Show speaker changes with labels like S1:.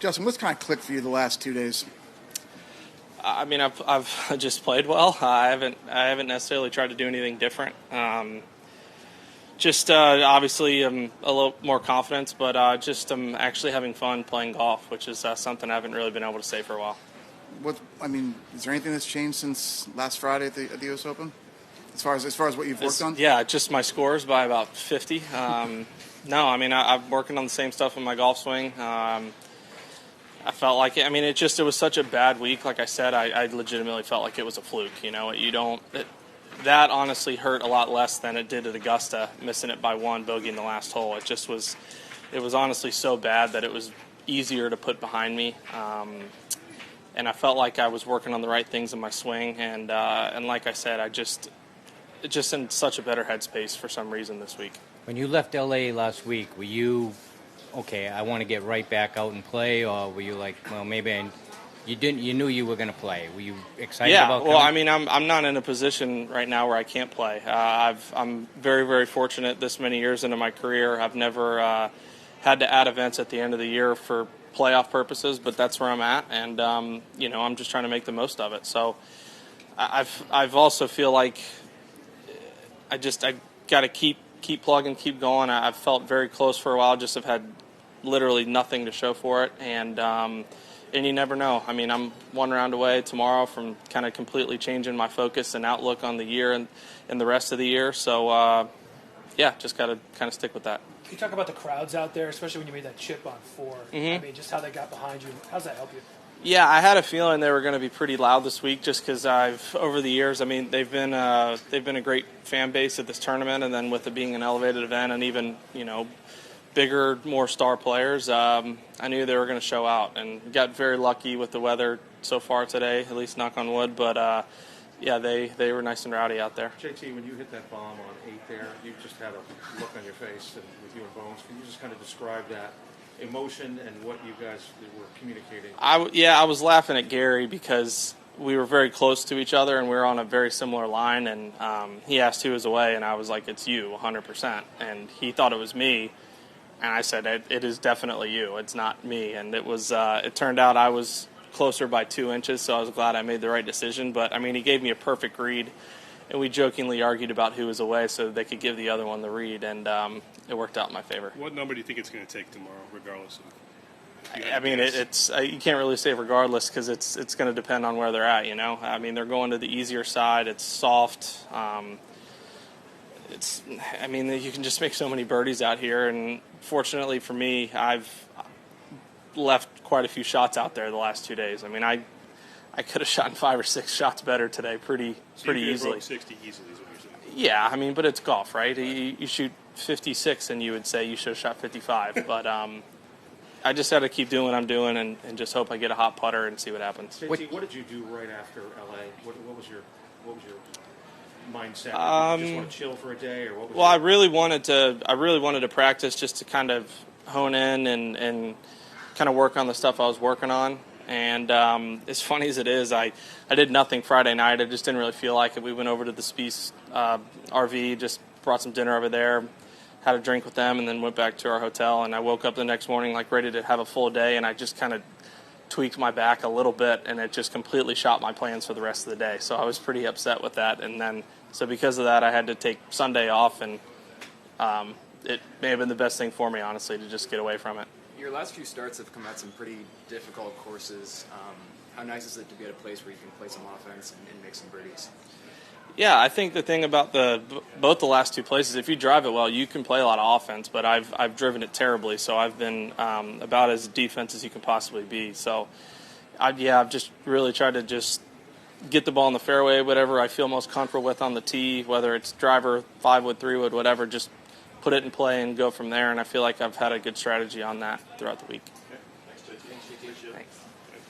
S1: Justin, what's kind of clicked for you the last 2 days?
S2: I mean, I've just played well. I haven't necessarily tried to do anything different. Obviously a little more confidence, but I'm actually having fun playing golf, which is something I haven't really been able to say for a while.
S1: Is there anything that's changed since last Friday at the U.S. Open? As far as what you've worked on?
S2: Yeah, just my scores by about 50. No, I mean, I'm working on the same stuff in my golf swing. I felt like it. I mean, it was such a bad week. Like I said, I legitimately felt like it was a fluke. That honestly hurt a lot less than it did at Augusta, missing it by one bogey in the last hole. It was honestly so bad that it was easier to put behind me. And I felt like I was working on the right things in my swing. And like I said, just in such a better headspace for some reason this week.
S3: When you left L.A. last week, were you, okay, I want to get right back out and play, or were you like, well, maybe you knew you were going to play? Were you excited about coming?
S2: Well, I mean, I'm not in a position right now where I can't play. I'm very, very fortunate this many years into my career. I've never had to add events at the end of the year for playoff purposes, but that's where I'm at, and I'm just trying to make the most of it. So I've also feel like I got to keep plugging, keep going. I've felt very close for a while, just have had literally nothing to show for it, and you never know. I mean, I'm one round away tomorrow from kind of completely changing my focus and outlook on the year and the rest of the year. So, just got to kind of stick with that.
S4: Can you talk about the crowds out there, especially when you made that chip on 4?
S2: Mm-hmm.
S4: I mean, just how they got behind you. How does that help you?
S2: Yeah, I had a feeling they were going to be pretty loud this week, just because over the years, I mean, they've been a great fan base at this tournament, and then with it being an elevated event, and even bigger, more star players, I knew they were going to show out, and got very lucky with the weather so far today, at least knock on wood. But they were nice and rowdy out there.
S5: JT, when you hit that bomb on 8 there, you just had a look on your face, and with you and Bones, can you just kind of describe that emotion and what you guys were communicating?
S2: I was laughing at Gary because we were very close to each other and we were on a very similar line, and he asked who was away, and I was like, it's you 100%, and he thought it was me, and I said it is definitely you, it's not me. And it turned out I was closer by 2 inches, so I was glad I made the right decision. But I mean, he gave me a perfect read, and we jokingly argued about who was away so that they could give the other one the read, and it worked out in my favor.
S6: What number do you think it's going to take tomorrow, regardless of?
S2: I mean, you can't really say regardless, because it's going to depend on where they're at. I mean, they're going to the easier side. It's soft. You can just make so many birdies out here, and fortunately for me, I've left quite a few shots out there the last 2 days. I mean, I could have shot 5 or 6 shots better today, pretty easily.
S6: 60 easily is what you're saying.
S2: Yeah, I mean, but it's golf, right? You shoot 56, and you would say you should have shot 55. But I just had to keep doing what I'm doing, and just hope I get a hot putter and see what happens.
S5: JT, what did you do right after LA? What was your mindset? Did you just want to chill for a day, or what was? Well,
S2: I really wanted to practice, just to kind of hone in and kind of work on the stuff I was working on. And as funny as it is, I did nothing Friday night. I just didn't really feel like it. We went over to the Spieth RV, just brought some dinner over there, had a drink with them, and then went back to our hotel. And I woke up the next morning like ready to have a full day, and I just kind of tweaked my back a little bit, and it just completely shot my plans for the rest of the day. So I was pretty upset with that. And then, so because of that, I had to take Sunday off, and it may have been the best thing for me, honestly, to just get away from it.
S7: Your last few starts have come at some pretty difficult courses. How nice is it to be at a place where you can play some offense and make some birdies?
S2: Yeah, I think the thing about both the last 2 places, if you drive it well, you can play a lot of offense, but I've driven it terribly, so I've been about as defense as you can possibly be. So, I've just really tried to just get the ball in the fairway, whatever I feel most comfortable with on the tee, whether it's driver, 5-wood, 3-wood, whatever, just put it in play and go from there, and I feel like I've had a good strategy on that throughout the week.
S6: Okay. Thanks, JT.
S2: Thanks.